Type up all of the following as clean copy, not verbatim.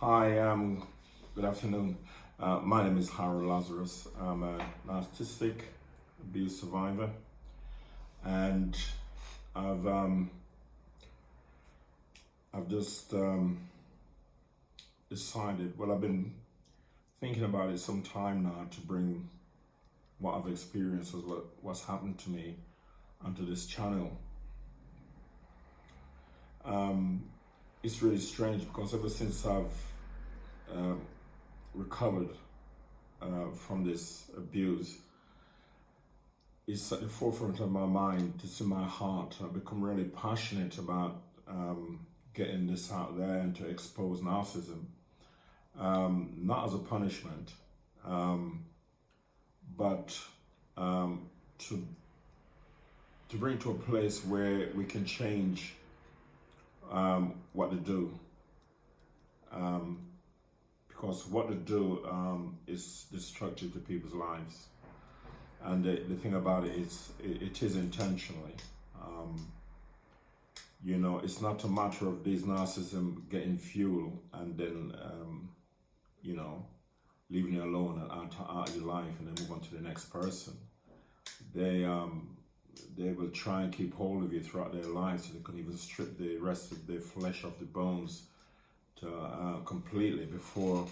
Hi, good afternoon. My name is Harold Lazarus. I'm a narcissistic abuse survivor, and I've um, I've just decided. Well, I've been thinking about it some time now to bring what I've experienced as what's happened to me onto this channel. It's really strange because ever since I've recovered from this abuse, it's at the forefront of my mind, it's in my heart. I've become really passionate about getting this out there and to expose narcissism, not as a punishment, but to bring to a place where we can change what they do. Because what they do is destructive to people's lives. And the thing about it is, it is intentionally. It's not a matter of these narcissism getting fuel and then, leaving you alone and out of your life and then move on to the next person. They will try and keep hold of you throughout their lives, so they can even strip the rest of the flesh off the bones to completely before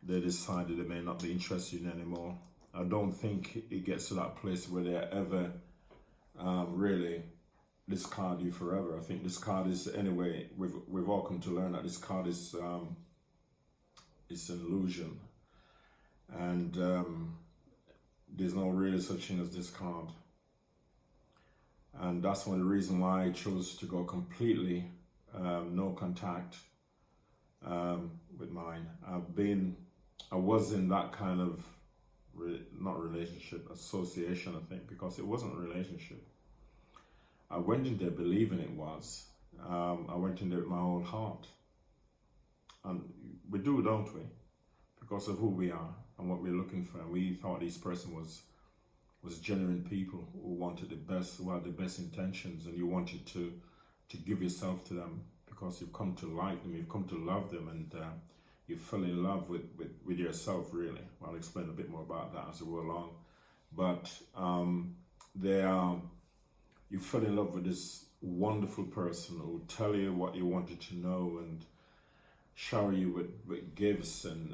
they decide that they may not be interested in anymore. I don't think it gets to that place where they ever really discard you forever. I think discard is, anyway, we've all come to learn that discard is it's an illusion, and there's no really such thing as discard. And that's one of the reasons why I chose to go completely no contact with mine. I was in that kind of not relationship, association, I think, because it wasn't a relationship. I went in there believing it was. I went in there with my whole heart. And we do, don't we? Because of who we are and what we're looking for. And we thought this person was genuine people who wanted the best, who had the best intentions, and you wanted to give yourself to them because you've come to like them, you've come to love them, and you fell in love with yourself, really. Well, I'll explain a bit more about that as we go along. But you fell in love with this wonderful person who would tell you what you wanted to know and shower you with gifts and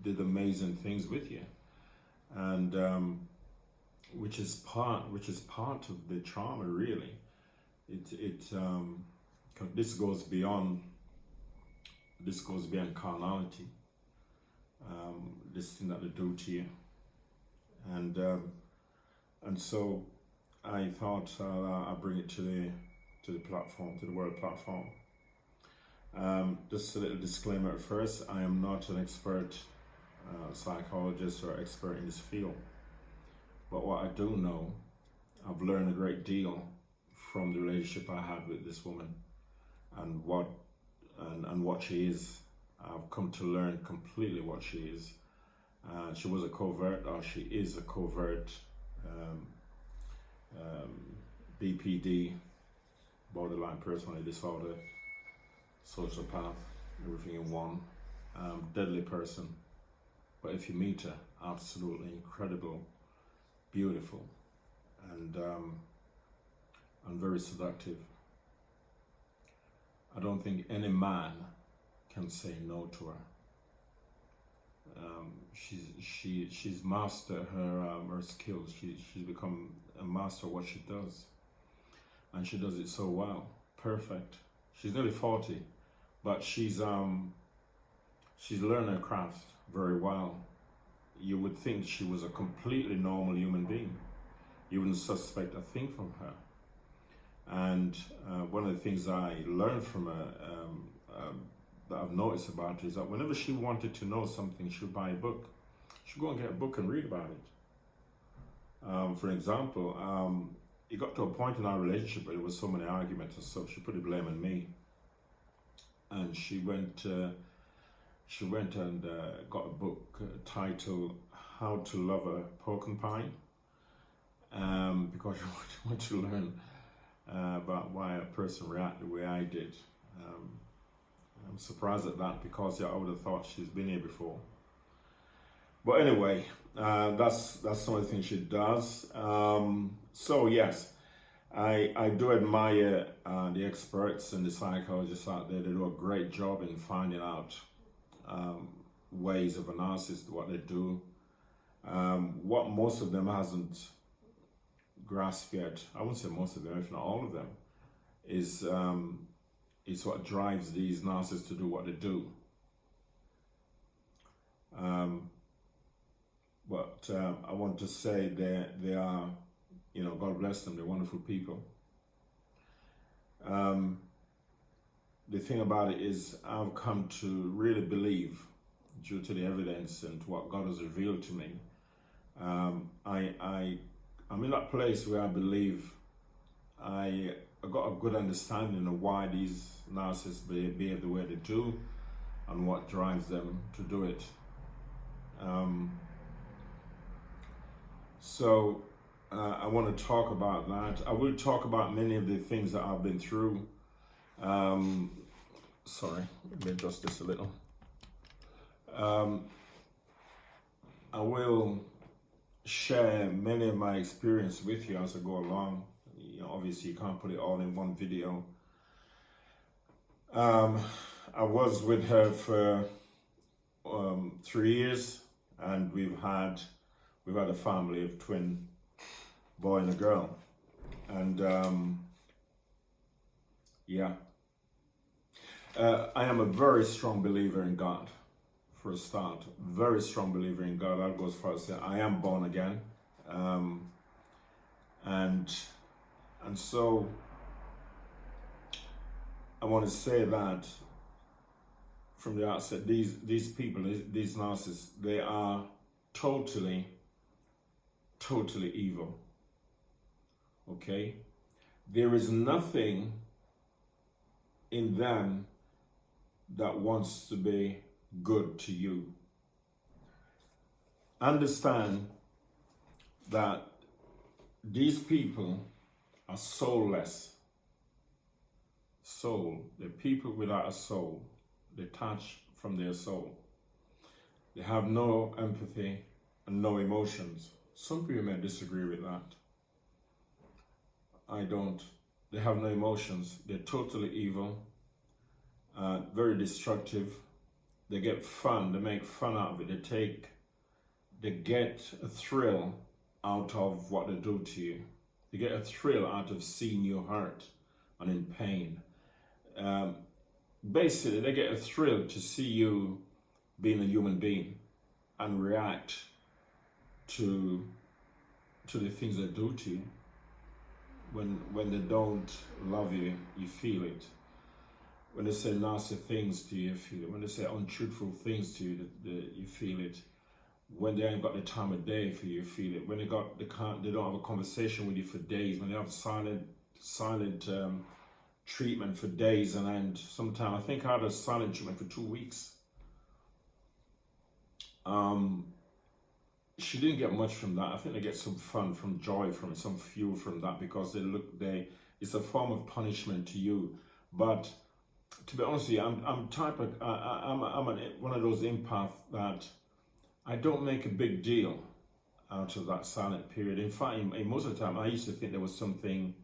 did amazing things with you, and which is part of the trauma, really. This goes beyond carnality. This thing that they do to you, and so I thought I'd bring it to the platform, to the world platform. Just a little disclaimer at first, I am not an expert psychologist or expert in this field, but what I do know, I've learned a great deal from the relationship I had with this woman and what she is. I've come to learn completely what she is. She was a covert, or she is a covert BPD, borderline personality disorder, sociopath, everything in one, deadly person. But if you meet her, absolutely incredible, beautiful, and very seductive. I don't think any man can say no to her. She's mastered her skills. She's become a master of what she does, and she does it so well, perfect. She's nearly 40, but she's learned her craft very well. You would think she was a completely normal human being. You wouldn't suspect a thing from her. And one of the things I learned from her that I've noticed about her is that whenever she wanted to know something, she would buy a book. She'd go and get a book and read about it. For example, it got to a point in our relationship where there was so many arguments and stuff, she put the blame on me. And she went and got a book titled How to Love a Porcupine, because she wanted to learn about why a person reacted the way I did. Um, I'm surprised at that because I would have thought she's been here before. But anyway, that's some of the things she does. So yes, I do admire the experts and the psychologists out there. They do a great job in finding out ways of analysis, what they do. What most of them hasn't grasped yet, I wouldn't say most of them, if not all of them, is what drives these narcissists to do what they do. But I want to say that they are, God bless them, they're wonderful people. The thing about it is I've come to really believe, due to the evidence and what God has revealed to me, I'm in that place where I believe I got a good understanding of why these narcissists behave the way they do and what drives them to do it. So I want to talk about that. I will talk about many of the things that I've been through. Sorry, let me adjust this a little. I will share many of my experience with you as I go along. Obviously you can't put it all in one video. I was with her for 3 years, and we've had a family of twin boy and a girl, and I am a very strong believer in God. For a start, very strong believer in God. I'll go as far as say I am born again, and so I want to say that from the outset, these people, these narcissists, they are totally evil. Okay, there is nothing in them that wants to be good to you. Understand that these people are soulless. They're people without a soul, detached from their soul. They have no empathy and no emotions. Some people may disagree with that. I don't. They have no emotions. They're totally evil, very destructive. They get fun, they make fun out of it. They get a thrill out of what they do to you. They get a thrill out of seeing you hurt and in pain. Basically, they get a thrill to see you being a human being and react to the things they do to you. When they don't love you, you feel it. When they say nasty things to you, you feel it. When they say untruthful things to you, you feel it. When they ain't got the time of day for you, you feel it. When they don't have a conversation with you for days. When they have silent treatment for days and end. Sometimes I think I had a silent treatment for 2 weeks. She didn't get much from that. I think they get some fun, from joy from it, some fuel from that, because it's a form of punishment to you. But to be honest with you, I'm one of those empaths that I don't make a big deal out of that silent period. In fact, most of the time, I used to think there was something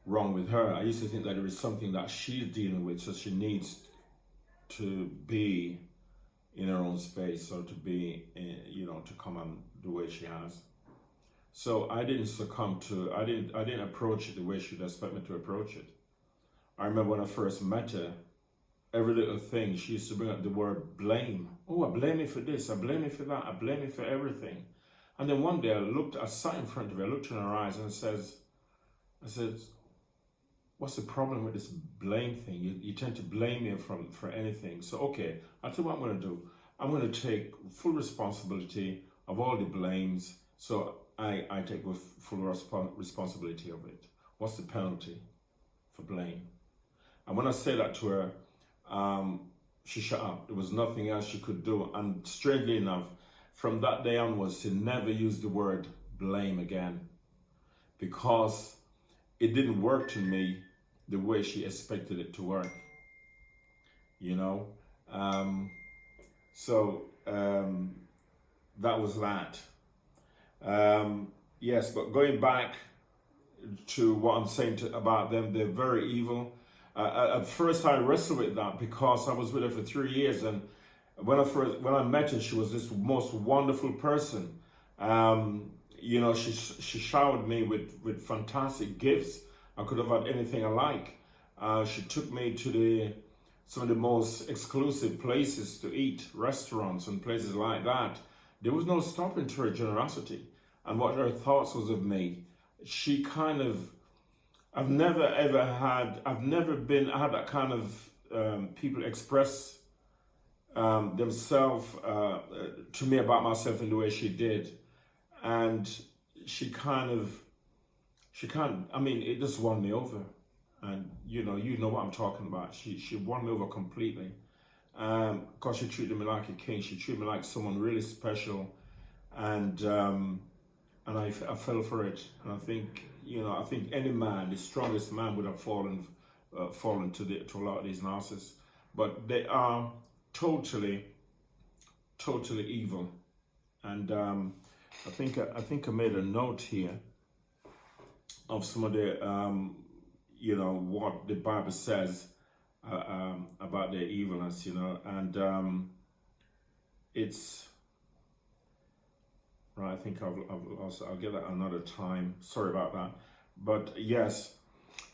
wrong with her. I used to think that there is something that she's dealing with, so she needs to be in her own space, or to be, to come and the way she has. So I didn't I didn't approach it the way she'd expect me to approach it. I remember when I first met her, every little thing, she used to bring up the word blame. Oh, I blame you for this, I blame you for that, I blame you for everything. And then one day I sat in front of her, I looked in her eyes and I said, what's the problem with this blame thing? You tend to blame me for anything. So, okay, I tell you what I'm going to do. I'm going to take full responsibility of all the blames. So I take full responsibility of it. What's the penalty for blame? And when I said that to her, she shut up. There was nothing else she could do. And strangely enough, from that day onwards, she never used the word blame again. Because it didn't work to me the way she expected it to work, you know. Um, so that was that. Yes, but going back to what I'm saying about them, they're very evil. At first, I wrestled with that because I was with her for 3 years, and when I met her, she was this most wonderful person. You know, she showered me with fantastic gifts. I could have had anything I like. She took me to some of the most exclusive places to eat, restaurants and places like that. There was no stopping to her generosity and what her thoughts was of me. She kind of, I've never ever had, I had that kind of people express themselves to me about myself in the way she did. And I mean, it just won me over. And you know what I'm talking about. She won me over completely. Because she treated me like a king. She treated me like someone really special. And I fell for it. And I think any man, the strongest man, would have fallen to a lot of these narcissists. But they are totally evil. And I think I made a note here of some of the what the Bible says about their evilness, and it's right. I think I'll get that another time. Sorry about that, but yes,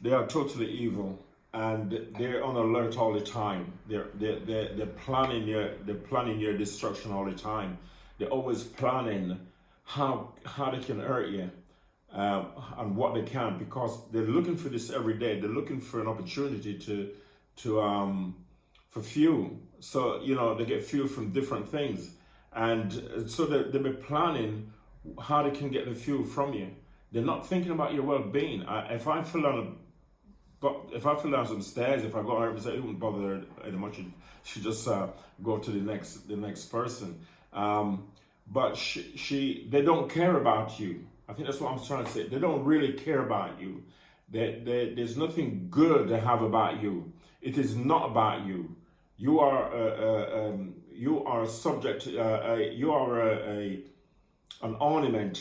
they are totally evil, and they're on alert all the time. They're planning your destruction all the time. They're always planning how they can hurt you. And what they can, because they're looking for this every day. They're looking for an opportunity for fuel. So they get fuel from different things, and so they'll be planning how they can get the fuel from you. They're not thinking about your well-being. If I fell down some stairs, if I got hurt, it wouldn't bother her any much. She just go to the next person. But they don't care about you. I think that's what I'm trying to say. They don't really care about you. There's nothing good they have about you. It is not about you. You are subject. You are an ornament,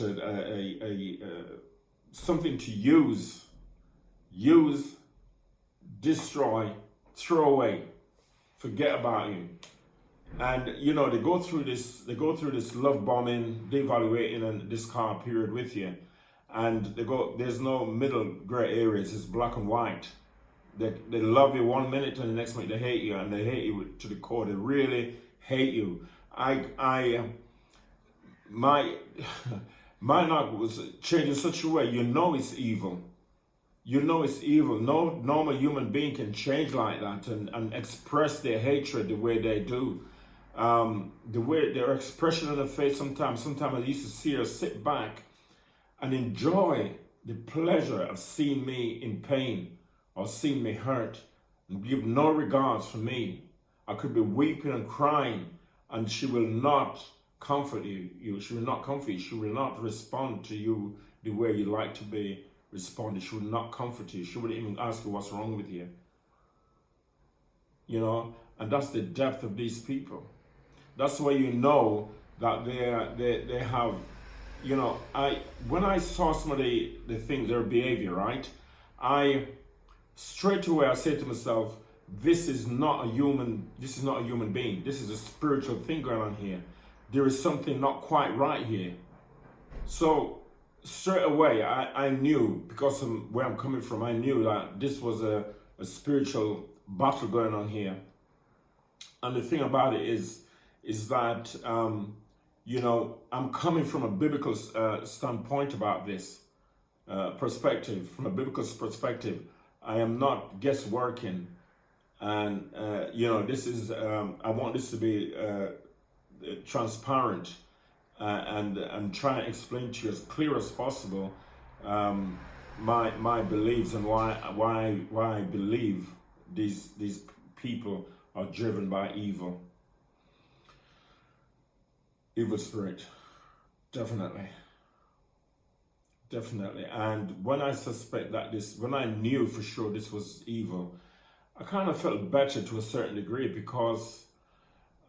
something to use, destroy, throw away, forget about you. And they go through this love bombing, devaluating, and discard period with you. And there's no middle gray areas, it's black and white. They love you 1 minute and the next minute they hate you, and they hate you to the core. They really hate you. My knock was changed in such a way, it's evil. It's evil. No normal human being can change like that and express their hatred the way they do. The way their expression on their face, sometimes I used to see her sit back and enjoy the pleasure of seeing me in pain or seeing me hurt, and give no regards for me. I could be weeping and crying, and she will not comfort you. She will not comfort you. She will not respond to you the way you like to be responded. She will not comfort you. She wouldn't even ask you what's wrong with you. And that's the depth of these people. That's why that they have, when I saw some of the things, their behavior, right? Straight away I say to myself, this is not a human being. This is a spiritual thing going on here. There is something not quite right here. So straight away I knew, because of where I'm coming from, I knew that this was a spiritual battle going on here. And the thing about it is that, I'm coming from a biblical standpoint about this perspective. From a biblical perspective, I am not guessworking. And, this is, I want this to be transparent and try to explain to you as clear as possible my beliefs and why I believe these people are driven by evil spirit, definitely. definitely. And when I suspect that when I knew for sure this was evil, I kind of felt better to a certain degree because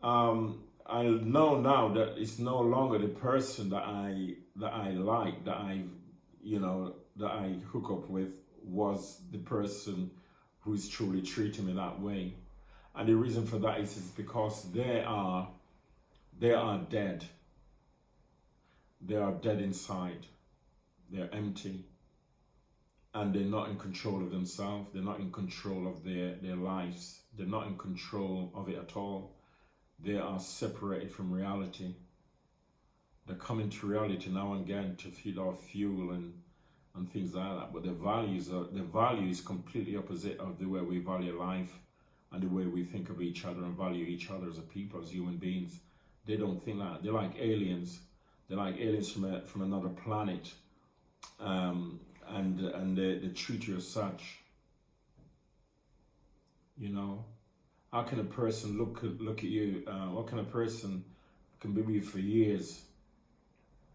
I know now that it's no longer the person that I like, that I hook up with was the person who is truly treating me that way. And the reason for that is because they are dead. They are dead inside. They're empty. And they're not in control of themselves. They're not in control of their lives. They're not in control of it at all. They are separated from reality. They come into reality now and again to feed our fuel and things like that. But the value is completely opposite of the way we value life and the way we think of each other and value each other as a people, as human beings. They don't think that. They're like aliens. They're like aliens from another planet. And they treat you as such. You know, how can a person look at you? What kind of person can be with you for years,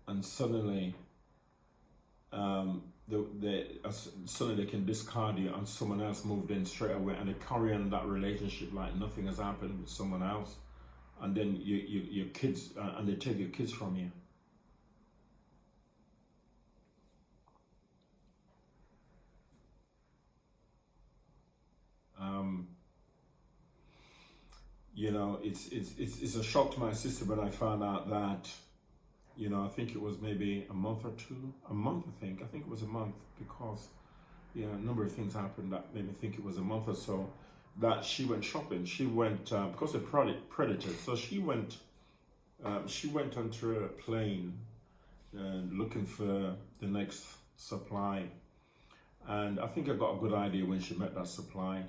and suddenly, suddenly they can discard you, and someone else moved in straight away, and they carry on that relationship like nothing has happened with someone else, and then your kids, and they take your kids from you. You know, it's a shock to my sister when I found out that, you know, I think it was maybe a month or two, a month I think it was a month, because a number of things happened that made me think it was a month or so, that she went shopping. She went, because of predators, so she went onto a plane looking for the next supply. And I think I got a good idea when she met that supply,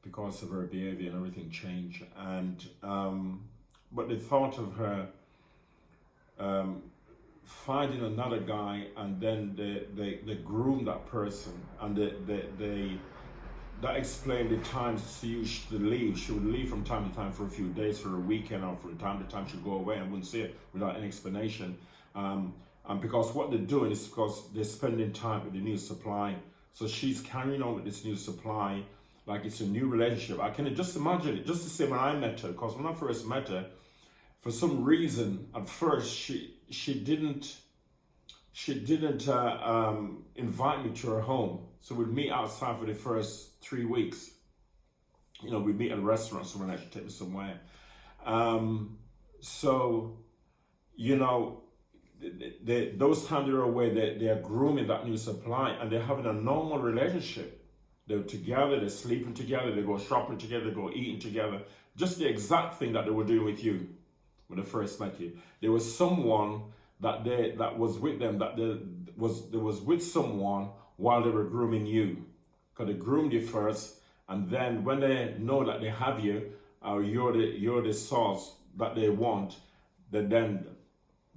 because of her behavior and everything changed. And but the thought of her finding another guy, and then they groom that person, and that explained the times she used to leave. She would leave from time to time for a few days, for a weekend, or from time to time she'd go away and wouldn't see it without any explanation. And because what they're doing is because they're spending time with the new supply. So she's carrying on with this new supply like it's a new relationship. I can just imagine it, just the same when I met her, because when I first met her, for some reason, at first, she didn't invite me to her home. So we'd meet outside for the first 3 weeks. You know, we'd meet at a restaurant somewhere, and she'd take me somewhere. So, you know, those times they're away, they're grooming that new supply, and they're having a normal relationship. They're together, they're sleeping together, they go shopping together, they go eating together. Just the exact thing that they were doing with you when they first met you. There was someone that was with them, that was with someone while they were grooming you. Because they groomed you first, and then when they know that they have you, or you're the source that they want, they then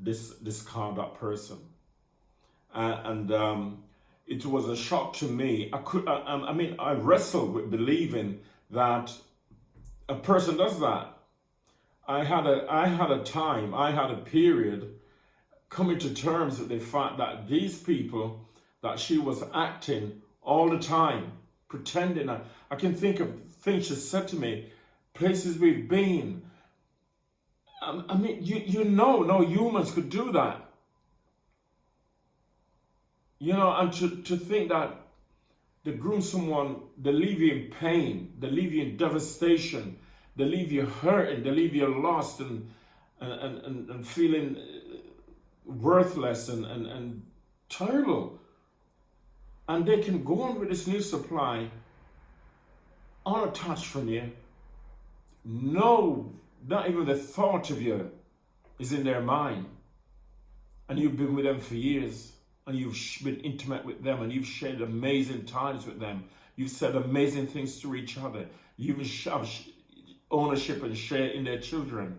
discard that person. It was a shock to me. I wrestled with believing that a person does that. I had a period coming to terms with the fact that these people, that she was acting all the time, pretending. I can think of things she said to me, places we've been. No humans could do that. You know, and to think that they groom someone, they leave you in pain, they leave you in devastation, they leave you hurting, they leave you lost and feeling worthless and terrible. And they can go on with this new supply unattached from you. No, not even the thought of you is in their mind. And you've been with them for years. And you've been intimate with them, and you've shared amazing times with them. You've said amazing things to each other. You've have ownership and share in their children.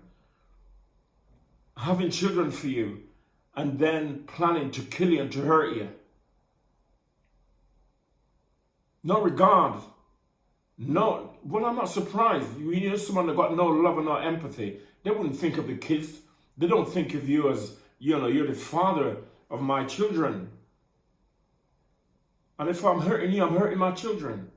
Having children for you, and then planning to kill you and to hurt you. No regard. No, well, I'm not surprised. You know, someone that got no love and no empathy, they wouldn't think of the kids. They don't think of you as, you know, you're the father of my children. And if I'm hurting you, I'm hurting my children.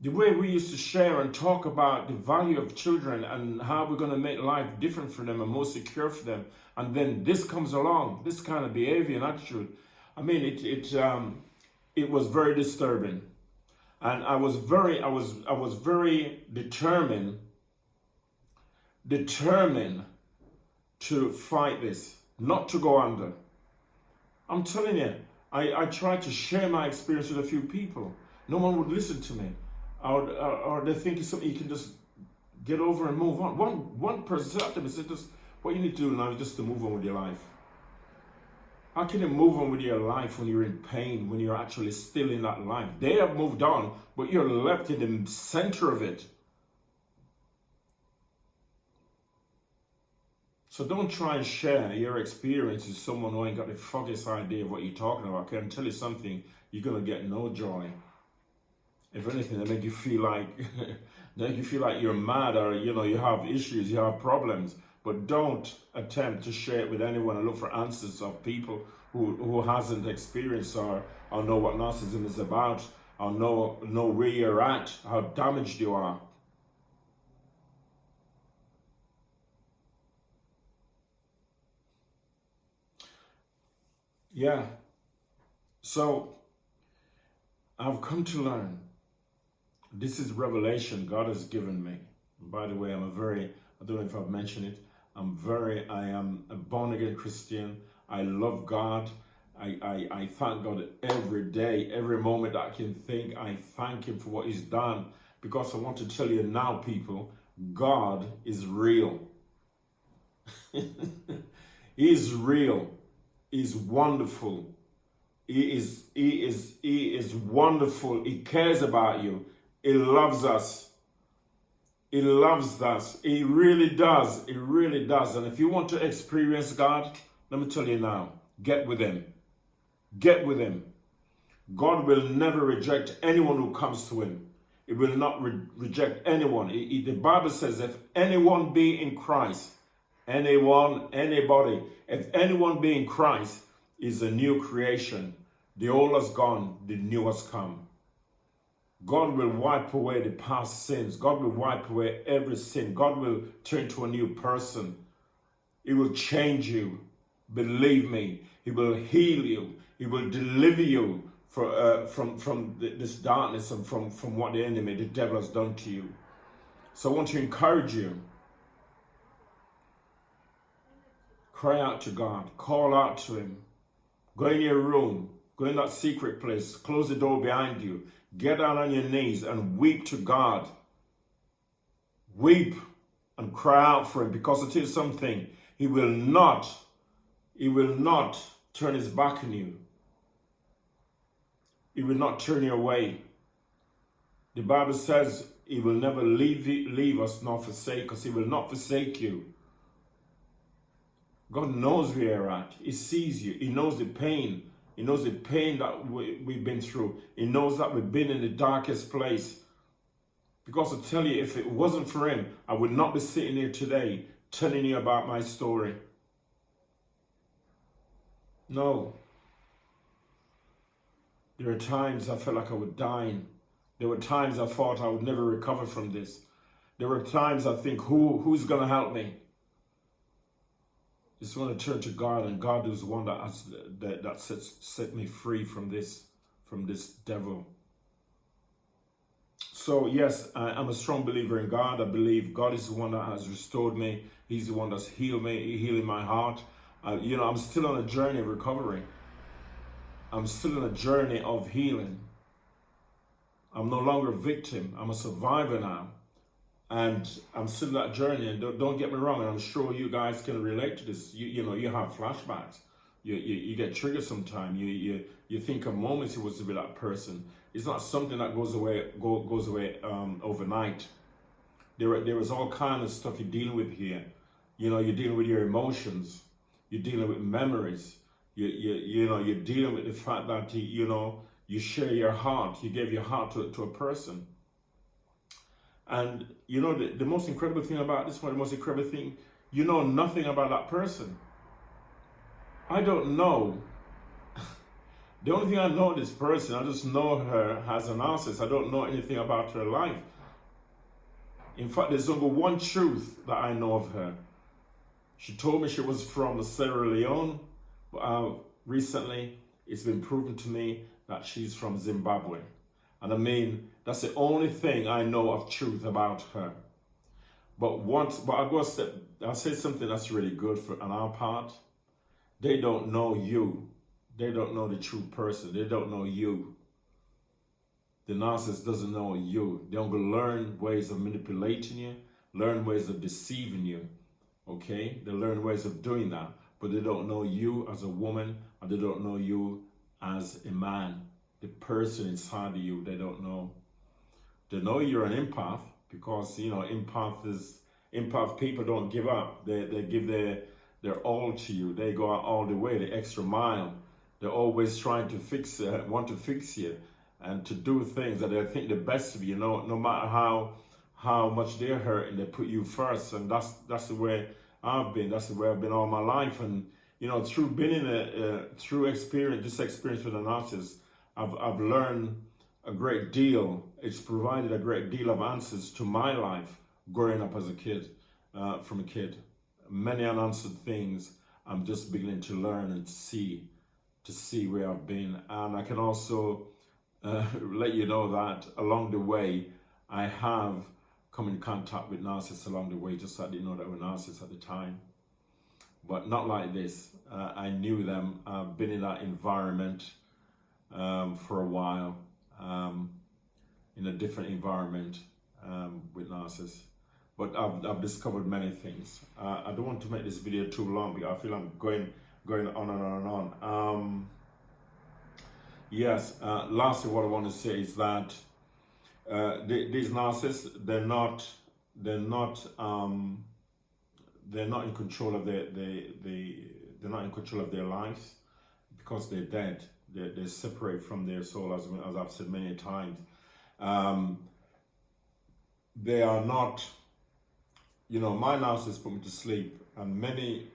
The way we used to share and talk about the value of children and how we're going to make life different for them and more secure for them, and then this comes along, this kind of behavior and attitude. I mean, it was very disturbing, and I was very determined to fight this, not to go under. I'm telling you, I tried to share my experience with a few people. No one would listen to me. Or they think it's something you can just get over and move on. One person said to me, said, just, what you need to do now is just to move on with your life. How can you move on with your life when you're in pain, when you're actually still in that life? They have moved on, but you're left in the center of it. So don't try and share your experience with someone who ain't got the foggiest idea of what you're talking about. I can tell you something, you're going to get no joy. If anything, they make you feel like you're mad, or you have issues, you have problems. But don't attempt to share it with anyone and look for answers of people who hasn't experienced or know what narcissism is about, or know where you're at, how damaged you are. Yeah. So I've come to learn. This is revelation God has given me. And by the way, I don't know if I've mentioned it, I am a born again Christian. I love God. I thank God every day, every moment that I can think. I thank Him for what He's done. Because I want to tell you now, people, God is real. He is real. He's wonderful. He is wonderful. He cares about you. He loves us. He loves us. He really does. He really does. And if you want to experience God, let me tell you now, get with Him. Get with Him. God will never reject anyone who comes to Him. He will not reject anyone. The Bible says, if anyone be in Christ, anybody, if anyone be in Christ, is a new creation. The old has gone, the new has come. God will wipe away the past sins. God will wipe away every sin. God will turn to a new person. He will change you. Believe me. He will heal you. He will deliver you from this darkness and from what the enemy, the devil, has done to you. So I want to encourage you. Cry out to God. Call out to Him. Go in your room. Go in that secret place. Close the door behind you. Get down on your knees and weep to God. Weep and cry out for Him, because I tell you something, He will not turn His back on you. He will not turn you away. The Bible says He will never leave us nor forsake us. He will not forsake you. God knows where you're at. He sees you. He knows the pain. He knows the pain that we've been through. He knows that we've been in the darkest place. Because I tell you, if it wasn't for Him, I would not be sitting here today telling you about my story. No. There are times I felt like I was dying. There were times I thought I would never recover from this. There were times I think, who's going to help me? Just want to turn to God, and God is the one that set me free from this devil. So yes, I'm a strong believer in God. I believe God is the one that has restored me. He's the one that's healed me, healing my heart. I'm still on a journey of recovery. I'm still on a journey of healing. I'm no longer a victim. I'm a survivor now. And I'm still on that journey, and don't get me wrong, and I'm sure you guys can relate to this. You have flashbacks. You get triggered sometimes. You think of moments you was with that person. It's not something that goes away overnight. There is all kind of stuff you're dealing with here. You're dealing with your emotions. You're dealing with memories. You're dealing with the fact that you share your heart. You gave your heart to a person. And the most incredible thing about this one, the most incredible thing, you know nothing about that person. I don't know. The only thing I know of this person, I just know her as a narcissist. I don't know anything about her life. In fact, there's only one truth that I know of her. She told me she was from Sierra Leone, but recently it's been proven to me that she's from Zimbabwe. And I mean, that's the only thing I know of truth about her. But I'll say something that's really good on our part. They don't know you. They don't know the true person. They don't know you. The narcissist doesn't know you. They're going to learn ways of manipulating you, learn ways of deceiving you. Okay? They learn ways of doing that. But they don't know you as a woman, and they don't know you as a man. The person inside of you, they don't know. They know you're an empath because, you know, empath people don't give up. They give their all to you. They go out all the way, the extra mile. They're always trying to want to fix you and to do things that they think the best of you. No matter how much they're hurting, they put you first. And that's the way I've been. That's the way I've been all my life. And you know, through being in through this experience with a narcissist, I've learned a great deal. It's provided a great deal of answers to my life growing up as a kid, from a kid. Many unanswered things I'm just beginning to learn and to see where I've been. And I can also let you know that along the way, I have come in contact with narcissists along the way, just so I didn't know that were narcissists at the time. But not like this. I knew them. I've been in that environment for a while, in a different environment with narcissists. But I've discovered many things. I don't want to make this video too long because I feel I'm going on and on and on. Yes, lastly, what I want to say is that these narcissists, they're not in control of they're not in control of their lives because they're dead. They're separate from their soul, as I've said many times. They are not. You know, my narcissist put me to sleep, and many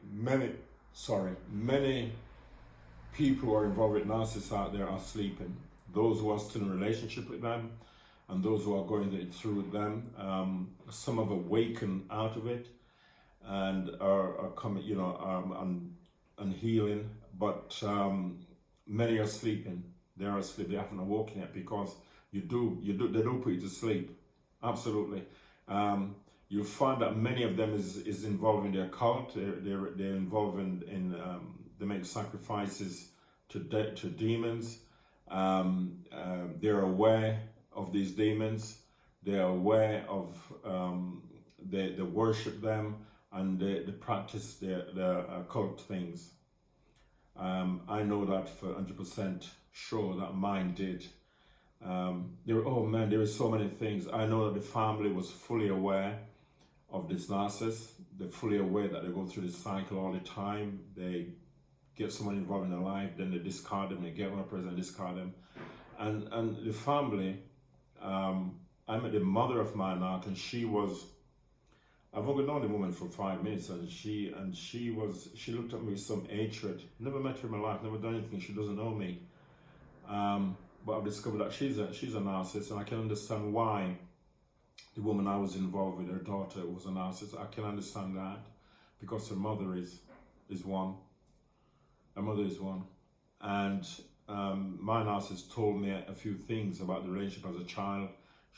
people who are involved with narcissists out there are sleeping. Those who are still in a relationship with them, and those who are going through them. Some have awakened out of it, and are coming, you know, and healing. But many are sleeping. They are asleep. They haven't awoken yet because they do put you to sleep. Absolutely. You'll find that many of them is involved in their cult. They're involved in they make sacrifices to demons. They're aware of these demons. They're aware of they worship them, and they practice their occult things. I know that for 100% sure that mine did. There were so many things. I know that the family was fully aware of this narcissist. They're fully aware that they go through this cycle all the time. They get someone involved in their life, then they discard them, they get one person and discard them. And the family, I met the mother of my aunt, and I've only known the woman for 5 minutes, and she looked at me with some hatred. Never met her in my life, never done anything, she doesn't know me. But I've discovered that she's a narcissist, and I can understand why the woman I was involved with, her daughter, was a narcissist. I can understand that because her mother is one. Her mother is one. And my narcissist told me a few things about the relationship as a child.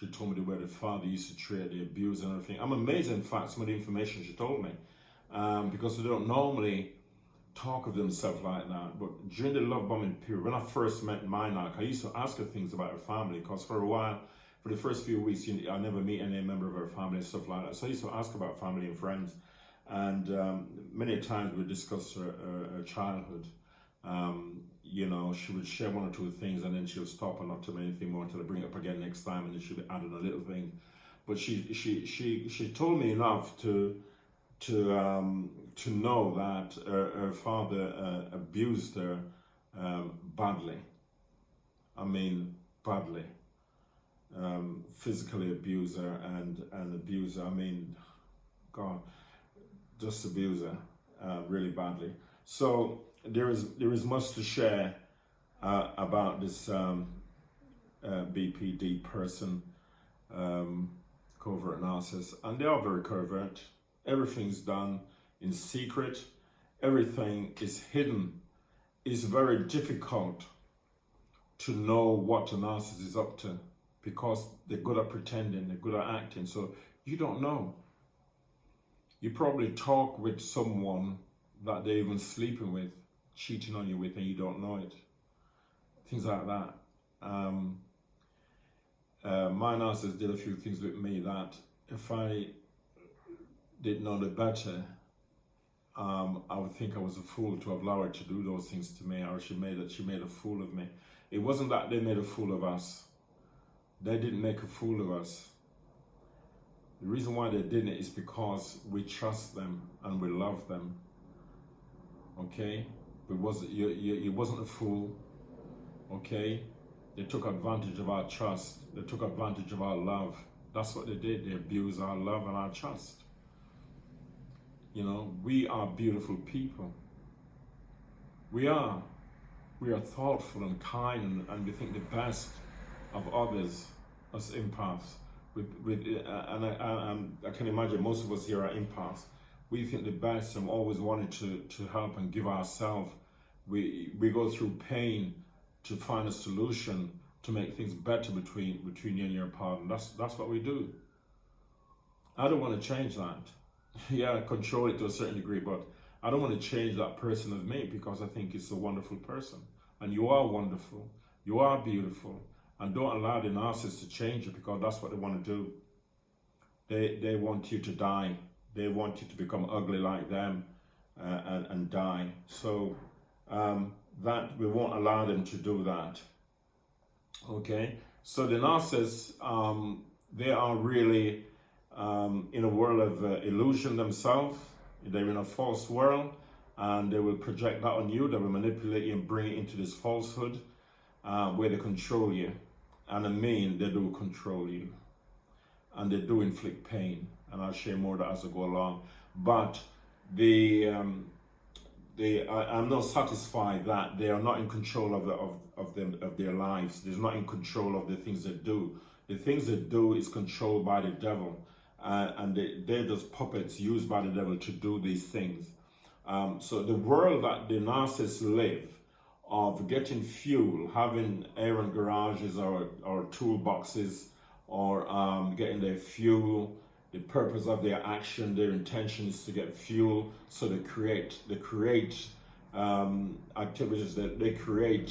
She told me the way the father used to treat the abuse and everything. I'm amazed, in fact, some of the information she told me, because they don't normally talk of themselves like that. But during the love bombing period, when I first met my narc, I used to ask her things about her family, because for a while, for the first few weeks, I never meet any member of her family and stuff like that. So I used to ask about family and friends. And many times we discussed her childhood. You know, she would share one or two things, and then she would stop and not tell me anything more until I bring it up again next time, and then she would add in a little thing. But she told me enough to know that her father abused her badly. I mean, badly. Physically abuse her and abuse her. I mean, God, just abuse her really badly. So there is much to share about this BPD person, covert narcissist, and they are very covert. Everything's done in secret. Everything is hidden. It's very difficult to know what a narcissist is up to because they're good at pretending, they're good at acting. So you don't know. You probably talk with someone that they're even sleeping with, cheating on you with, and you don't know it. Things like that. My narcissist did a few things with me that if I didn't know the better, I would think I was a fool to have allowed her to do those things to me, or she made a fool of me. It wasn't that they made a fool of us. They didn't make a fool of us. The reason why they didn't is because we trust them and we love them. Okay? It wasn't a fool. Okay? They took advantage of our trust. They took advantage of our love. That's what they did. They abused our love and our trust. You know, we are beautiful people. We are. We are thoughtful and kind, and we think the best of others as empaths. I can imagine most of us here are empaths. We think the best and always wanted to help and give ourselves. We go through pain to find a solution to make things better between you and your partner. That's what we do. I don't want to change that. Yeah, control it to a certain degree, but I don't want to change that person of me because I think it's a wonderful person. And you are wonderful. You are beautiful. And don't allow the narcissist to change you because that's what they want to do. They want you to die. They want you to become ugly like them and die. So that we won't allow them to do that. Okay? So the narcissists, they are really in a world of illusion themselves. They're in a false world, and they will project that on you. They will manipulate you and bring it into this falsehood where they control you. And I mean, they do control you, and they do inflict pain. And I'll share more of that as I go along. But I'm not satisfied that they are not in control of their lives. They're not in control of the things they do. The things they do is controlled by the devil. And they're just puppets used by the devil to do these things. So the world that the narcissists live, of getting fuel, having errand garages or toolboxes, or getting their fuel, the purpose of their action, their intention is to get fuel. So they create activities, that they create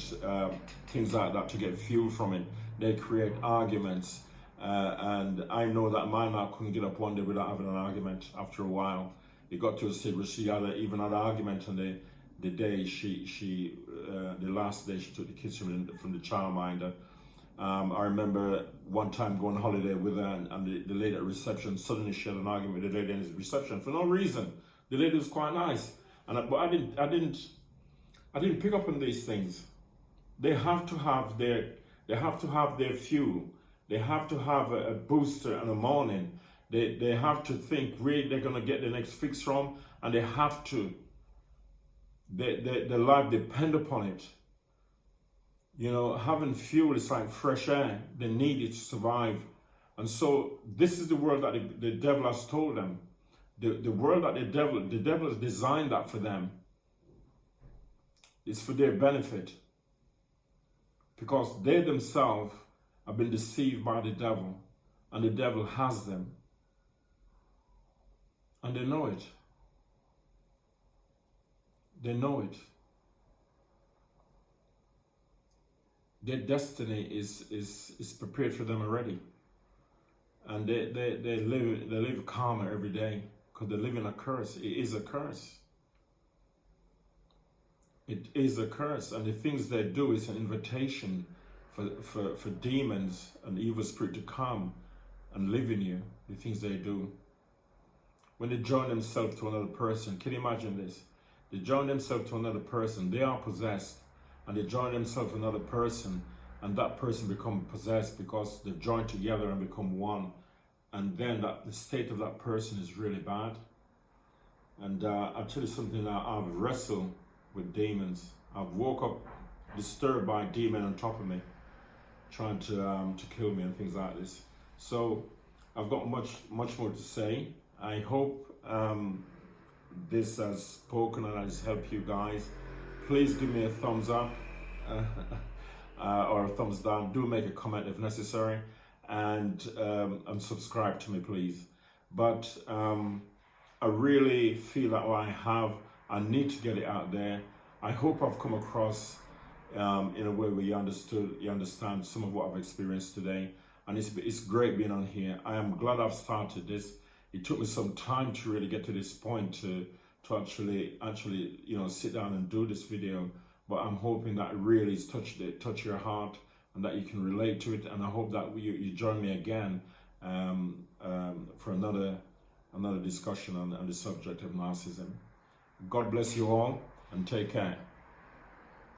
things like that to get fuel from it. They create arguments. And I know that my mom couldn't get up one day without having an argument. After a while, it got to a stage where she had even had an argument on the day the last day she took the kids from the childminder. I remember one time going on holiday with her, and the lady at reception, suddenly she had an argument with the lady in reception for no reason. The lady was quite nice, but I didn't pick up on these things. They have to have their fuel. They have to have a booster in the morning. They have to think where they're going to get the next fix from, and they have to. Their life depend upon it. You know, having fuel is like fresh air. They need it to survive. And so this is the world that the devil has told them. The world that the devil has designed that for them. It's for their benefit. Because they themselves have been deceived by the devil, and the devil has them, and they know it. They know it. Their destiny is prepared for them already, and they live calmer every day because they live in a curse. It is a curse. It is a curse, and the things they do is an invitation for demons and evil spirit to come and live in you. The things they do. When they join themselves to another person, can you imagine this? They join themselves to another person, they are possessed, and they join themselves to another person, and that person becomes possessed because they've joined together and become one. And then the state of that person is really bad. And I'll tell you something that I've wrestled with demons. I've woke up disturbed by a demon on top of me, trying to kill me and things like this. So I've got much more to say. I hope this has spoken and has helped you guys. Please give me a thumbs up or a thumbs down. Do make a comment if necessary, and subscribe to me, please. But I really feel that what I need to get it out there. I hope I've come across in a way where you understand some of what I've experienced today, and it's great being on here. I am glad I've started this. It took me some time to really get to this point to actually sit down and do this video, but I'm hoping that it really is touch your heart and that you can relate to it, and I hope that you join me again for another discussion on the subject of narcissism. God bless you all and take care.